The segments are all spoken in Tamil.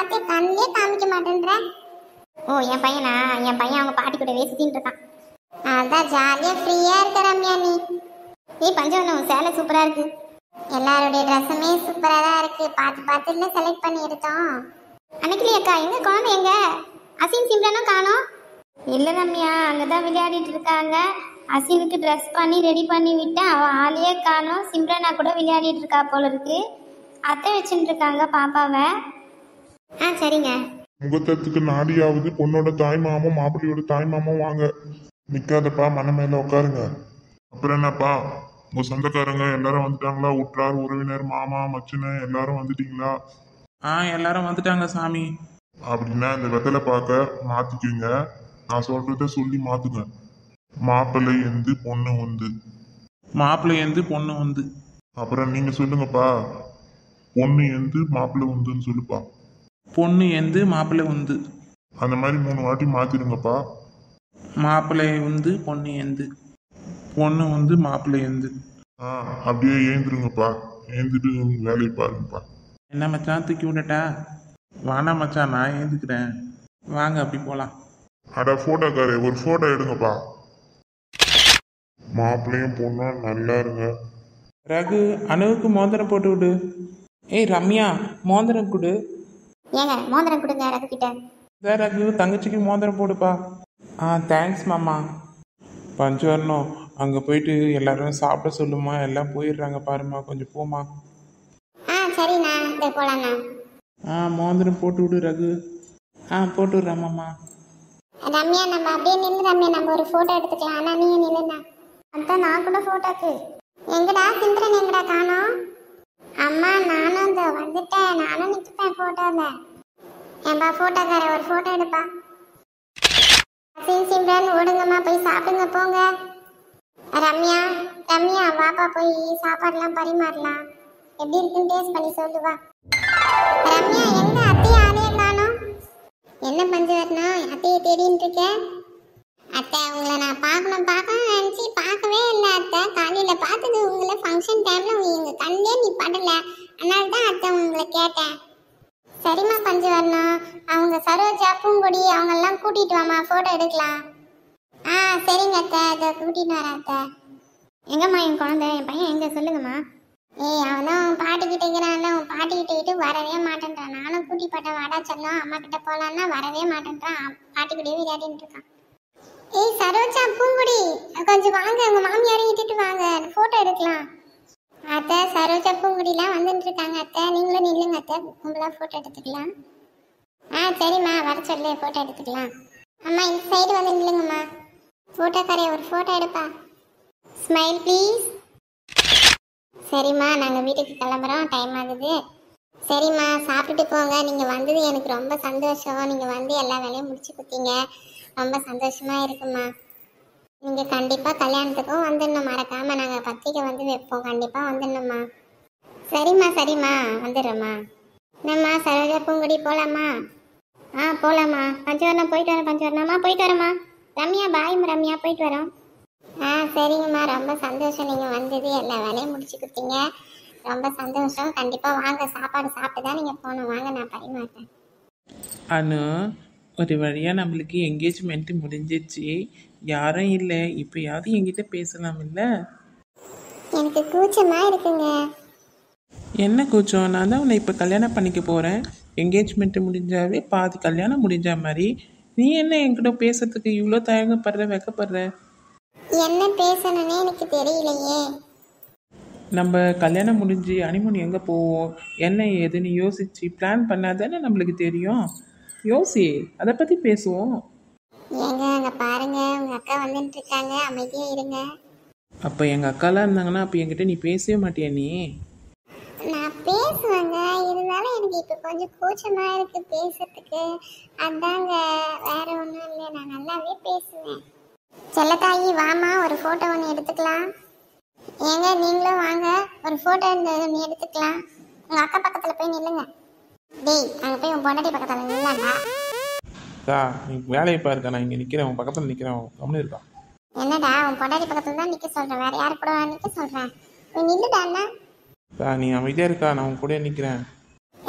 பார்த்தே கண்ணிலே காமிக்க மாட்டேன்ற. ஓ என் பையனா? என் பையன் அவங்க பாட்டி கூட சுத்தின்னு இருக்கான். அதான் ஜாலியா ஃப்ரீயா இருக்க ரம்யா நீ. பஞ்சவனம் சேலை சூப்பரா இருக்கு. எல்லாருடைய ட்ரெஸ்ஸுமே சூப்பரா தான் இருக்கு. பார்த்து பார்த்து இல்லை செலக்ட் பண்ணி எடுத்தோம். அன்னைக்கு அக்கா எங்க குழந்தை எங்க? அசின் சிம்ரனும் காணோம். இல்லை ரம்யா, அங்கதான் விளையாடிட்டு இருக்காங்க. அசினுக்கு ட்ரெஸ் பண்ணி ரெடி பண்ணி விட்டேன். அவள் ஆளையே காணோம். சிம்ரனா கூட விளையாடிட்டு இருக்கா போல இருக்கு. அத்தை வச்சுட்டு இருக்காங்க பாப்பாவை. சரிங்க. முகத்தத்துக்கு நாடியாவது பொண்ணோட தாய் மாமன் மாப்பிள்ளையோட தாய் மாமன் வாங்க. நிக்காதப்பா, மன மேல உட்காருங்க. அப்புறம் என்னப்பா, உங்க சொந்தக்காரங்க எல்லாரும் வந்துட்டாங்களா? உற்றார் உறவினர் மாமா மச்சின எல்லாரும் வந்துட்டீங்களா? எல்லாரும் வந்துட்டாங்க சாமி. அப்படின்னா இந்த வெத்தலை பார்க்க மாத்திக்குங்க. நான் சொல்றத சொல்லி மாத்துங்க. மாப்பிள்ளை எந்து பொண்ணு உந்து. மாப்பிள்ளை எந்து பொண்ணு வந்து. அப்புறம் நீங்க சொல்லுங்கப்பா, பொண்ணு எந்து மாப்பிள்ளை உந்துன்னு சொல்லுப்பா. பொண்ணு எந்து மாப்பிள்ளை உந்து. அந்த மாதிரி 3 வாட்டி மாத்திடுங்கப்பா. மாப்பிள்ளை உந்து பொண்ணு எந்து, பொண்ணு வந்து மாப்பிள்ளை எந்து. அப்படியே ஏந்துருங்கப்பா. ஏந்துட்டு உங்க வேலையை பாருங்கப்பா. என்ன மச்சான், தூக்கி விடட்டா? வானா மச்சான், நான் ஏந்துக்கிறேன். வாங்க அப்படி போலாம். அட போட்டோக்காரே, ஒரு போட்டோ எடுங்கப்பா. மாப்பிள்ளையும் பொண்ணா நல்லா இருங்க. ரகு, அணுவுக்கு மோதிரம் போட்டு விடு. ரம்யா, மோதிரம் கொடு. ஏங்க மோதிரம் கொடுங்க ரகு கிட்ட. ரகு, தங்கச்சிக்கு மோதிரம் போடுப்பா. தேங்க்ஸ் மாமா. பஞ்சவரணம், அங்கே போயிட்டு எல்லாரும் சாப்பிட சொல்லுமா. எல்லாம் போயிடுறாங்க பாருமா, கொஞ்சம் போமா. சரிண்ணா, இதை போலாண்ணா. மோதிரம் போட்டு விடு ரகு. போட்டு விடுறாமாம்மா. ரம்யா, நம்ம அப்படியே நின்று ரம்யா, நம்ம ஒரு போட்டோ எடுத்துக்கலாம். ஆனா நீங்க நில்லுண்ணா. அதான் நான் கூட போட்டோக்கு. எங்கடா சிந்திரன், எங்கடா காணோம்? அம்மா, நானும் இந்த வந்துட்டேன். நானும் நிற்பேன் போட்டோல. ஏன்பா போட்டோக்கார, ஒரு போட்டோ எடுப்பா. சிம்ரன் ஓடுங்கம்மா, போய் சாப்பிடுங்க போங்க. ரம்யா, ரம்யா வாப்பா, போய் சாப்பாடுலாம் பரிமாறலாம். எப்படி இருக்குன்னு டேஸ்ட் பண்ணி சொல்லுவா. ரம்யா, எங்க அத்தையை ஆளையே காணோம்? என்ன பஞ்சவரணம், அத்தையை தேடிட்டு இருக்கேன். அத்தை, உங்களை நான் பார்க்கணும் நினச்சி பார்க்கவே இல்லை அத்தை. காலையில் பார்த்தது உங்களை ஃபங்க்ஷன் டைமில் உங்கள் கண்ணிலே நீ படல. அதனால தான் அத்தை உங்களை கேட்டேன். சரிம்மா பஞ்சவரணம், அவங்க சரோஜா பூங்கொடி அவங்கெல்லாம் கூட்டிகிட்டு வாமா, ஃபோட்டோ எடுக்கலாம். சரிங்க அத்தை, அதை கூட்டிகிட்டு வரேன் அத்தை. எங்கம்மா என் குழந்தை, என் பையன் எங்கே சொல்லுங்கம்மா. அவன் தான் உன் பாட்டிக்கிட்ட இருக்கிறான்ல, உன் பாட்டிக்கிட்ட வரவே மாட்டேன்றான். நானும் கூட்டி போட்டேன், வாடா செல்லம் அம்மா கிட்ட போகலான்னா வரவே மாட்டேன்றான். பாட்டி கூடயே விளையாடிட்டு இருக்கான். சரோஜா பூங்குடி, கொஞ்சம் வாங்க, உங்க மாமியாரையும் இட்டுட்டு வாங்க, போட்டோ எடுக்கலாம். அத்தை, சரோஜா பூங்குடிலாம் வந்துட்டு இருக்காங்க அத்தை. நீங்களும் நில்லுங்க அத்தை, கும்பலா போட்டோ எடுத்துக்கலாம். சரிம்மா, வர சொல்லு, போட்டோ எடுத்துக்கலாம். அம்மா, இந்த சைடு வந்து நில்லுங்கம்மா. போட்டோக்காரே, ஒரு போட்டோ எடுப்பா. Smile please. சரிம்மா, நாங்கள் வீட்டுக்கு கிளம்புறோம், டைம் ஆகுது. சரிம்மா, சாப்பிட்டுட்டு போங்க. நீங்கள் வந்தது எனக்கு ரொம்ப சந்தோஷம். நீங்கள் வந்து எல்லா வேலையும் முடிச்சு கொடுத்தீங்க, ரொம்ப சந்தோஷமா இருக்குமா. நீங்கள் கண்டிப்பாக கல்யாணத்துக்கும் வந்துடணும், மறக்காமல். நாங்கள் பத்திரிக்கை வந்து வைப்போம், கண்டிப்பாக வந்துடணும்மா. சரிம்மா சரிம்மா, வந்துடுறோம்மா. என்னம்மா சரோஜா பூங்குடி, போகலாமா? போகலாமா. பஞ்சவரணம் போயிட்டு வரேன். பஞ்சவரணம்மா போயிட்டு வரேம்மா. ரம்யா பாய் ரம்யா, போயிட்டு வரோம். சரிங்கம்மா, ரொம்ப சந்தோஷம். நீங்கள் வந்தது எல்லா வேலையும் முடிச்சு கொடுத்தீங்க, ரொம்ப சந்தோஷம். கண்டிப்பாக வாங்க, சாப்பாடு சாப்பிட்டு தான் நீங்கள் போகணும். வாங்க, நான் பரிமாறேன். அனு, ஒரு வழியாக நம்மளுக்கு என்கேஜ்மெண்ட் முடிஞ்சிச்சு. யாரும் இல்லை, இப்போயாவது என்கிட்ட பேசலாம் இல்லை? எனக்கு கூச்சமாக இருக்குங்க. என்ன கூச்சம்? நான் தான் உன்னை இப்போ கல்யாணம் பண்ணிக்க போகிறேன். என்கேஜ்மெண்ட்டு முடிஞ்சாவே பாதி கல்யாணம் முடிஞ்ச மாதிரி. நீ என்ன என்கிட்ட பேசுறதுக்கு இவ்வளோ தயங்கப்படுற, வெக்கப்படுற? என்ன பேசணும்னே எனக்கு தெரியலையே. நம்ம கல்யாணம் முடிஞ்சு ஹனிமூன் எங்கே போவோம், என்ன ஏதுன்னு யோசிச்சு பிளான் பண்ணாதானே நம்மளுக்கு தெரியும். யோசி, அதை பற்றி பேசுவோம். ஏங்க, அங்கே பாருங்க, உங்கள் அக்கா வந்துட்டு இருக்காங்க, அமைதியாக இருங்க. அப்போ எங்கள் அக்காலாம் இருந்தாங்கன்னா அப்போ என்கிட்ட நீ பேசவே மாட்டியா? நீ நான் பேசுவேங்க, இருந்தாலும் எனக்கு இப்போ கொஞ்சம் கூச்சமாக இருக்குது பேசுறதுக்கு. அதாங்க, வேற ஒன்றும் இல்லை, நான் நல்லாவே பேசுவேன். செல்லத்தாயி வாமா, ஒரு ஃபோட்டோ ஒன்று எடுத்துக்கலாம். ஏங்க நீங்களும் வாங்க, ஒரு ஃபோட்டோ ஒன்று எடுத்துக்கலாம். உங்கள் அக்கா பக்கத்தில் போய் நில்லுங்க. டேய், அங்கே போய் உன் பொண்டாட்டி பக்கத்தில் நில்லாண்டா. நீ வேலையை பாருக்கா, நான் இங்கே நிற்கிறேன், உன் பக்கத்தில் நிற்கிறேன், கம்முன்னு இருக்கா. என்னடா, உன் பொண்டாட்டி பக்கத்தில் தான் நிற்க சொல்கிறேன், வேற யாரு கூட நிற்க சொல்கிறேன்? நீ நில்லுடா அண்ணா. நீ அமைதியாக இருக்கா, நான் உன் கூட நிற்கிறேன்.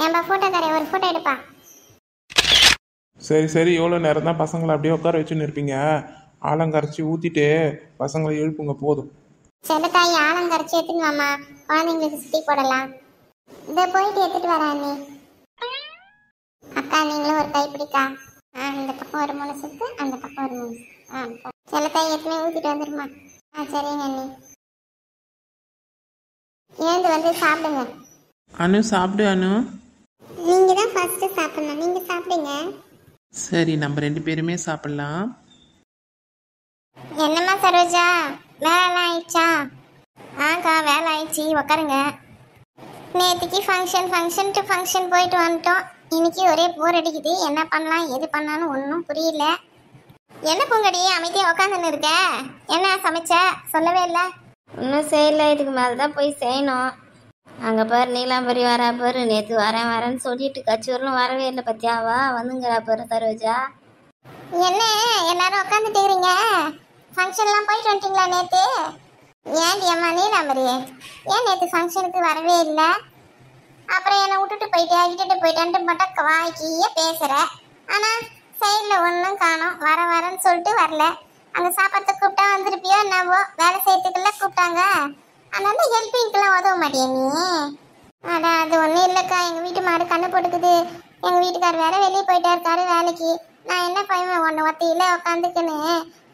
ஏன்பா ஃபோட்டோக்காரே, ஒரு ஃபோட்டோ எடுப்பா. சரி சரி, எவ்வளோ நேரம் தான் பசங்களை அப்படியே உட்கார வச்சுன்னு இருப்பீங்க? ஆலங்கரைச்சி ஊற்றிட்டு பசங்களை எழுப்புங்க போதும். செல்லத்தாய் ஆலங்கரைச்சி எடுத்துன்னு வாமா, குழந்தைங்களுக்கு சுத்தி போடலாம். இந்த போயிட்டு எடுத்துட்டு வரா நீ. அக்கா நீங்களும் ஒரு கை பிடிக்கா. இந்த பக்கம் ஒரு 3 சுத்து, அந்த பக்கம் ஒரு 3 சுத்து. செல்லத்தாய் எத்தனை ஊத்திட்டு வந்துருமா. சரிங்க நீ. ஏந்து வந்து சாப்பிடுங்க. அனு சாப்பிடு அனு. நீங்க தான் ஃபர்ஸ்ட் சாப்பிடணும், நீங்க சாப்பிடுங்க. சரி, நம்ம 2 பேருமே சாப்பிடலாம். என்னம்மா சரோஜா, வேலைலாம் ஆயிடுச்சா? ஆக்கா வேலை ஆயிடுச்சு, உக்காருங்க. நேற்றுக்கு ஃபங்க்ஷன் போயிட்டு வந்துட்டோம். இன்னைக்கு ஒரே போர் அடிக்குது. என்ன பண்ணலாம் எது பண்ணலான்னு ஒன்றும் புரியல. என்ன பூங்கடி அமைதியாக உக்காந்துன்னு இருக்க? என்ன சமைச்ச சொல்லவே இல்லை? இன்னும் செய்யலை, இதுக்கு மேலே தான் போய் செய்யணும். அங்கே பாரு நீலாம்பரி வரா பாரு, நேற்று வரேன்னு சொல்லிட்டு கச்சூரிலும் வரவே இல்லை. பத்தியாவா வந்துங்கிறா பாரு சரோஜா. என்ன எல்லாரும் உட்காந்துட்டுக்கிறீங்க? ஃபங்க்ஷன்லாம் போயிட்டு வந்துட்டீங்களா நேற்று? ஏன்டி அம்மா நீலாம்பரி, ஏன் நேற்று ஃபங்க்ஷனுக்கு வரவே இல்லை? அப்புறம் என்னை விட்டுட்டு போயிட்டான்ட்டு மட்டும் வாய்க்கியே பேசுகிற. ஆனால் சைடில் ஒன்றும் காணோம். வரேன்னு சொல்லிட்டு வரல. அங்கே சாப்பாடு கூப்பிட்டா வந்துருப்பியோ என்னவோ? வேலை செய்யறதுக்குள்ள கூப்பிட்டாங்க, அதனால ஹெல்ப்பிங்க்கெல்லாம் உதவ மாட்டியா நீ? அதான் அது ஒன்றும் இல்லைக்கா, எங்கள் வீட்டு மாடு கண்ணு போட்டுக்குது. எங்கள் வீட்டுக்கார் வேற வெளியே போயிட்டாருக்காரு வேலைக்கு. நான் என்ன பையன் ஒன்று ஒத்தையில் உட்காந்துக்குன்னு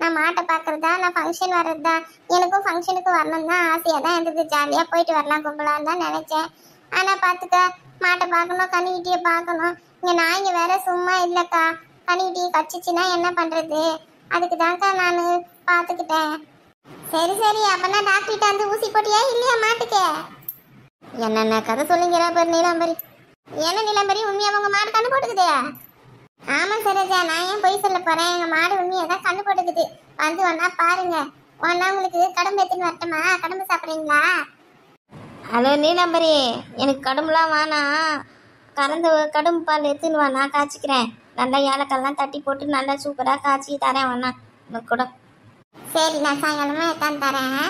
நான் மாட்டை பார்க்குறதா, நான் ஃபங்க்ஷன் வர்றதா? எனக்கும் ஃபங்க்ஷனுக்கு வரணும் தான் ஆசையாக தான் இருந்தது. ஜாலியாக போயிட்டு வரலாம் கும்பலான்னு தான் நினச்சேன். ஆனால் பார்த்துக்க, மாட்டை பார்க்கணும், கன்னிக்கிட்டியை பார்க்கணும். இங்கே நாய்ங்க வேற சும்மா இல்லைக்கா. கன்னிக்கிட்டியை கச்சிச்சுன்னா என்ன பண்ணுறது? அதுக்கு தான்க்கா நான் பார்த்துக்கிட்டேன். சரி அப்போனா டாக்டர்கிட்ட வந்து ஊசி போட்டியா இல்லையா மாட்டுக்கு? என்னென்ன கதை சொல்லிங்கிறா பேர் நீலாம்பரி. என்ன நீலாம்பரி, உண்மையாக உங்கள் மாடு கண்ணு போட்டுக்குதே? ஆமாம் சரோஜா, நான் ஏன் பொய் சொல்ல போகிறேன்? எங்கள் மாடு உண்மையாக தான் கண்ணு போட்டுக்குது. வந்து ஒன்றா பாருங்க. ஒன்றா உங்களுக்கு கடம்பு எடுத்துன்னு வரட்டுமா? கடம்பு சாப்பிட்றீங்களா? ஹலோ நீலாம்பரி, எனக்கு கடும்புலாம் வேணாம். கறந்த கடும்பு பால் எடுத்துன்னு வா, நான் காய்ச்சிக்கிறேன். நல்லா ஏலக்காய்லாம் தட்டி போட்டு நல்லா சூப்பராக காய்ச்சி தரேன் வேணா உனக்கு கூட. சரி, நான் சாயங்காலமாக எடுத்தாந்து தரேன்.